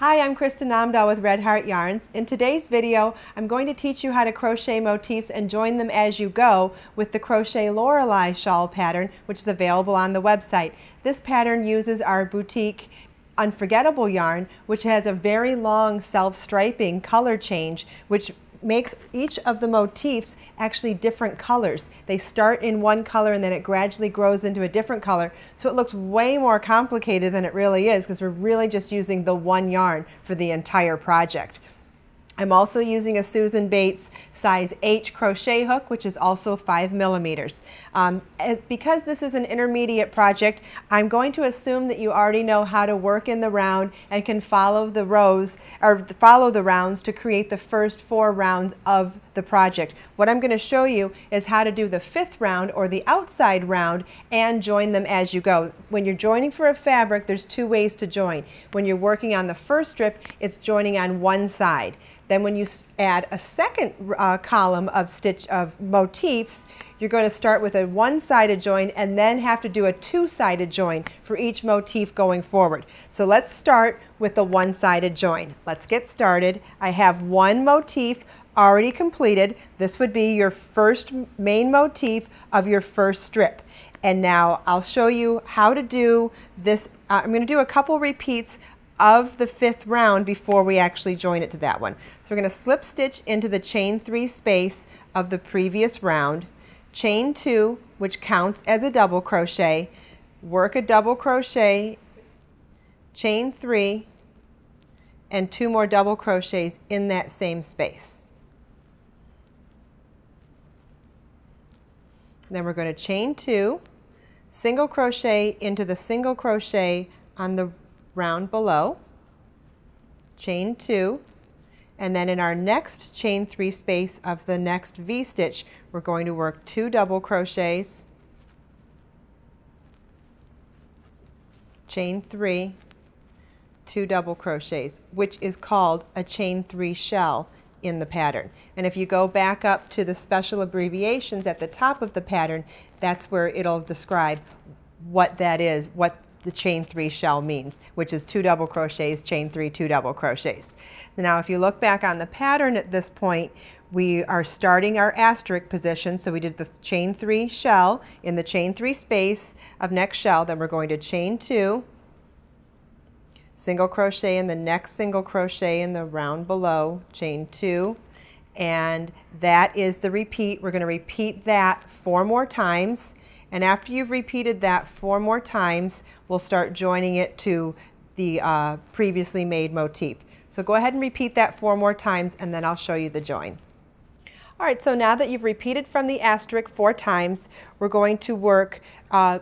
Hi, I'm Kristen Namdahl with Red Heart Yarns. In today's video, I'm going to teach you how to crochet motifs and join them as you go with the Crochet Lorelei shawl pattern, which is available on the website. This pattern uses our boutique Unforgettable yarn, which has a very long self-striping color change, which makes each of the motifs actually different colors. They start in one color and then it gradually grows into a different color. So it looks way more complicated than it really is because we're really just using the one yarn for the entire project. I'm also using a Susan Bates size H crochet hook, which is also 5 millimeters. Because this is an intermediate project, I'm going to assume that you already know how to work in the round and can follow the rows or follow the rounds to create the first 4 rounds of the project. What I'm going to show you is how to do the 5th round or the outside round and join them as you go. When you're joining for a fabric, there's 2 ways to join. When you're working on the first strip, it's joining on one side. Then when you add a second column of motifs, you're going to start with a one-sided join and then have to do a 2-sided join for each motif going forward. So let's start with the one-sided join. Let's get started. I have one motif already completed. This would be your first main motif of your first strip. And now I'll show you how to do this. I'm going to do a couple repeats of the 5th round before we actually join it to that one. So we're going to slip stitch into the chain 3 space of the previous round, chain 2, which counts as a double crochet, work a double crochet, chain 3, and 2 more double crochets in that same space. Then we're going to chain 2, single crochet into the single crochet on the round below, chain 2, and then in our next chain 3 space of the next V-stitch, we're going to work 2 double crochets, chain 3, 2 double crochets, which is called a chain 3 shell in the pattern. And if you go back up to the special abbreviations at the top of the pattern, that's where it'll describe what that is, what the chain 3 shell means, which is 2 double crochets, chain 3, 2 double crochets. Now if you look back on the pattern at this point, we are starting our asterisk position. So we did the chain 3 shell in the chain 3 space of next shell, then we're going to chain 2, single crochet in the next single crochet in the round below, chain 2, and that is the repeat. We're going to repeat that 4 more times. And after you've repeated that 4 more times, we'll start joining it to the previously made motif. So go ahead and repeat that 4 more times and then I'll show you the join. All right, so now that you've repeated from the asterisk 4 times, we're going to work a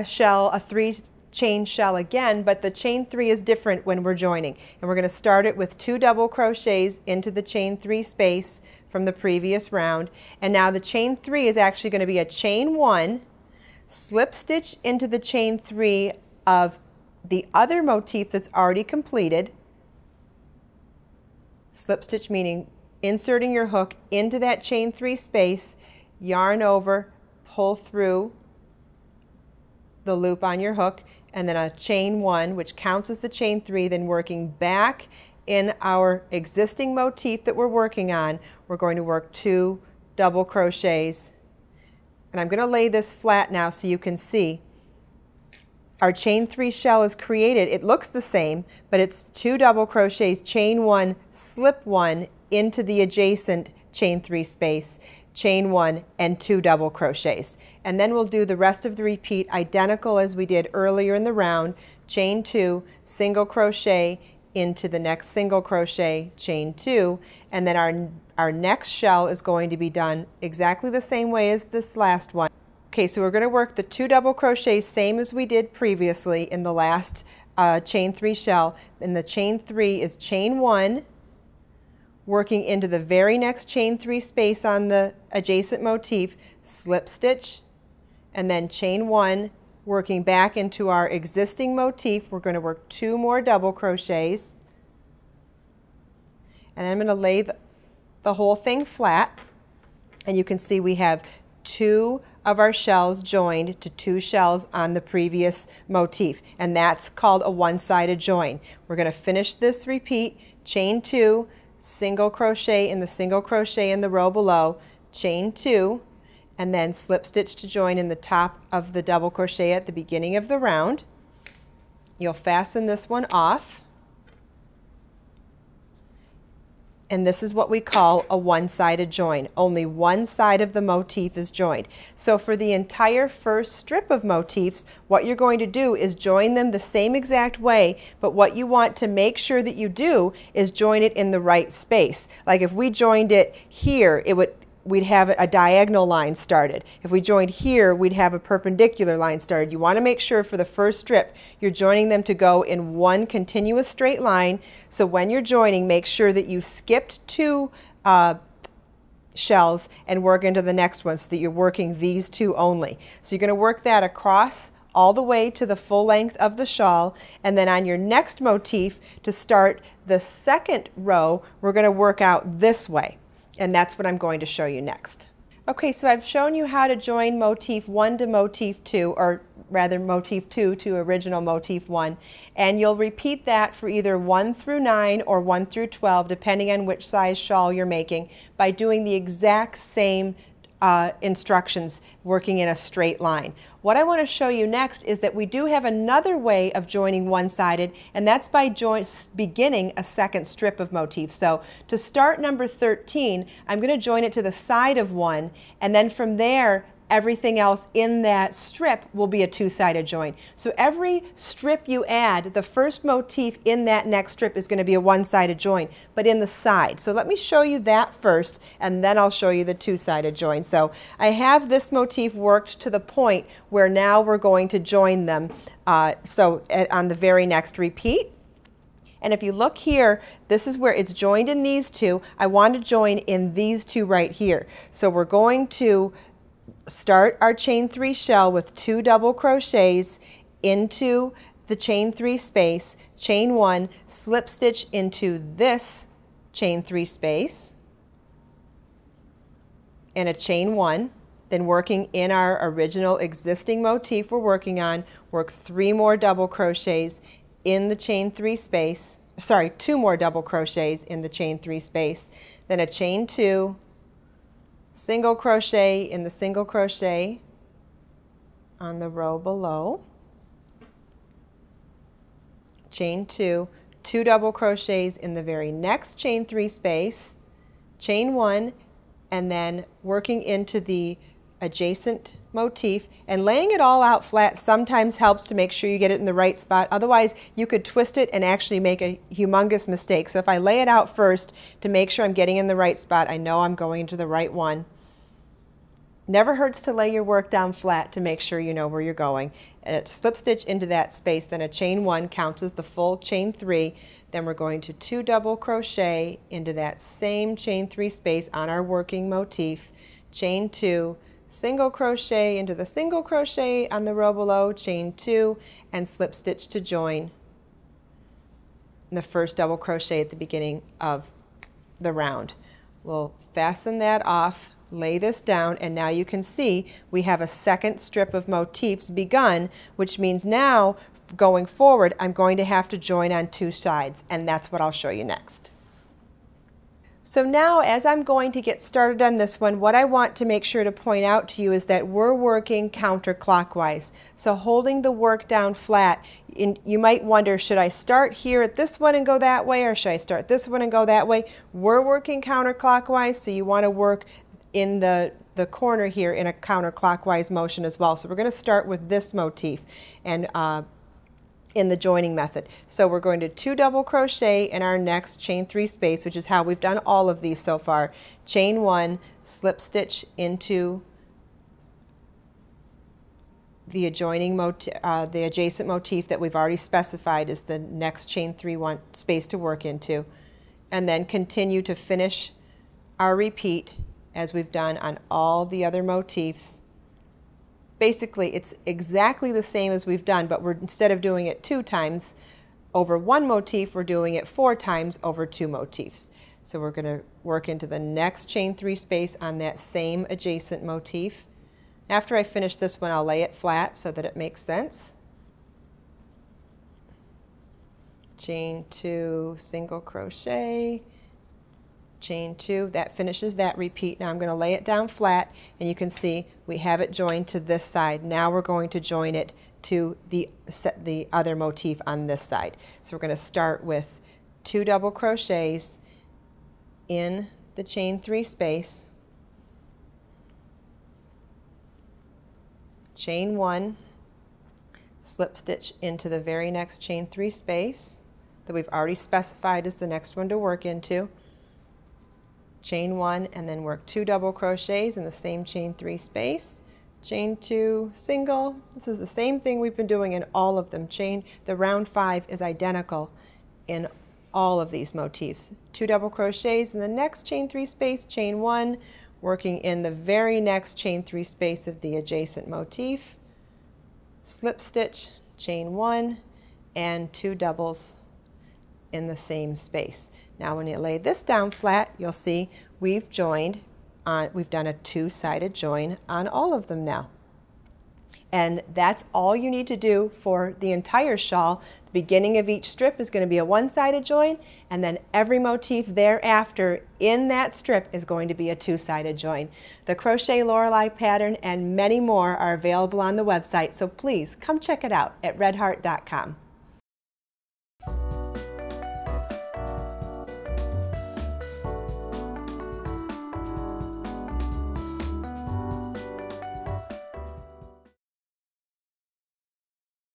shell, a 3-chain shell again, but the chain 3 is different when we're joining. And we're going to start it with 2 double crochets into the chain 3 space from the previous round, and now the chain 3 is actually going to be a chain 1, slip stitch into the chain 3 of the other motif that's already completed, slip stitch meaning inserting your hook into that chain 3 space, yarn over, pull through the loop on your hook, and then a chain 1, which counts as the chain 3, then working back in our existing motif that we're working on, we're going to work 2 double crochets. And I'm going to lay this flat now so you can see. Our chain 3 shell is created. It looks the same, but it's 2 double crochets, chain 1, slip 1 into the adjacent chain 3 space, chain 1, and 2 double crochets. And then we'll do the rest of the repeat identical as we did earlier in the round, chain 2, single crochet into the next single crochet, chain 2, and then our next shell is going to be done exactly the same way as this last one. Okay, so we're going to work the 2 double crochets same as we did previously in the last chain 3 shell, and the chain 3 is chain 1, working into the very next chain 3 space on the adjacent motif, slip stitch, and then chain 1, working back into our existing motif. We're going to work 2 more double crochets, and I'm going to lay the whole thing flat, and you can see we have 2 of our shells joined to 2 shells on the previous motif, and that's called a one-sided join. We're going to finish this repeat, chain 2, single crochet in the single crochet in the row below, chain 2, and then slip stitch to join in the top of the double crochet at the beginning of the round. You'll fasten this one off, and this is what we call a one-sided join. Only one side of the motif is joined. So for the entire first strip of motifs, what you're going to do is join them the same exact way, but what you want to make sure that you do is join it in the right space. Like if we joined it here, we'd have a diagonal line started. If we joined here, we'd have a perpendicular line started. You want to make sure for the first strip you're joining them to go in one continuous straight line. So when you're joining, make sure that you skipped 2 shells and work into the next one so that you're working these 2 only. So you're going to work that across all the way to the full length of the shawl, and then on your next motif to start the second row, we're going to work out this way. And that's what I'm going to show you next. Okay, so I've shown you how to join motif 1 to motif 2, or rather motif 2 to original motif 1, and you'll repeat that for either 1 through 9 or 1 through 12, depending on which size shawl you're making, by doing the exact same instructions, working in a straight line. What I want to show you next is that we do have another way of joining one-sided, and that's by beginning a second strip of motif. So to start number 13, I'm going to join it to the side of one, and then from there everything else in that strip will be a two-sided join. So every strip you add, the first motif in that next strip is going to be a one-sided join, but in the side. So let me show you that first, and then I'll show you the two-sided join. So I have this motif worked to the point where now we're going to join them on the very next repeat. And if you look here, this is where it's joined in these 2. I want to join in these 2 right here. So we're going to start our chain 3 shell with 2 double crochets into the chain 3 space, chain 1, slip stitch into this chain 3 space, and a chain 1. Then working in our original existing motif we're working on, work 3 more double crochets in the chain 3 space, 2 more double crochets in the chain 3 space, then a chain 2, single crochet in the single crochet on the row below, chain 2, 2 double crochets in the very next chain 3 space, chain 1, and then working into the adjacent motif, and laying it all out flat sometimes helps to make sure you get it in the right spot. Otherwise you could twist it and actually make a humongous mistake. So if I lay it out first to make sure I'm getting in the right spot, I know I'm going into the right one. Never hurts to lay your work down flat to make sure you know where you're going. And slip stitch into that space, then a chain 1 counts as the full chain 3. Then we're going to 2 double crochet into that same chain 3 space on our working motif, chain 2, single crochet into the single crochet on the row below, chain 2, and slip stitch to join in the first double crochet at the beginning of the round. We'll fasten that off, lay this down, and now you can see we have a second strip of motifs begun, which means now going forward I'm going to have to join on 2 sides, and that's what I'll show you next. So now, as I'm going to get started on this one, what I want to make sure to point out to you is that we're working counterclockwise. So holding the work down flat, you might wonder, should I start here at this one and go that way, or should I start this one and go that way? We're working counterclockwise, so you want to work in the corner here in a counterclockwise motion as well. So we're going to start with this motif and in the joining method. So we're going to 2 double crochet in our next chain 3 space, which is how we've done all of these so far. Chain 1, slip stitch into the adjoining the adjacent motif that we've already specified is the next chain 3 space to work into, and then continue to finish our repeat as we've done on all the other motifs. Basically, it's exactly the same as we've done, but instead of doing it 2 times over 1 motif, we're doing it 4 times over 2 motifs. So we're going to work into the next chain 3 space on that same adjacent motif. After I finish this one, I'll lay it flat so that it makes sense. Chain 2, single crochet, chain 2, that finishes that repeat. Now I'm going to lay it down flat, and you can see we have it joined to this side. Now we're going to join it to the other motif on this side. So we're going to start with 2 double crochets in the chain 3 space, chain 1, slip stitch into the very next chain 3 space that we've already specified as the next one to work into, chain 1, and then work 2 double crochets in the same chain 3 space, chain 2, single. This is the same thing we've been doing in all of them. The round 5 is identical in all of these motifs. 2 double crochets in the next chain 3 space, chain 1, working in the very next chain 3 space of the adjacent motif, slip stitch, chain 1, and 2 doubles in the same space. Now when you lay this down flat, you'll see we've done a 2-sided join on all of them now. And that's all you need to do for the entire shawl. The beginning of each strip is going to be a 1-sided join, and then every motif thereafter in that strip is going to be a 2-sided join. The Crochet Lorelei pattern and many more are available on the website, so please come check it out at redheart.com.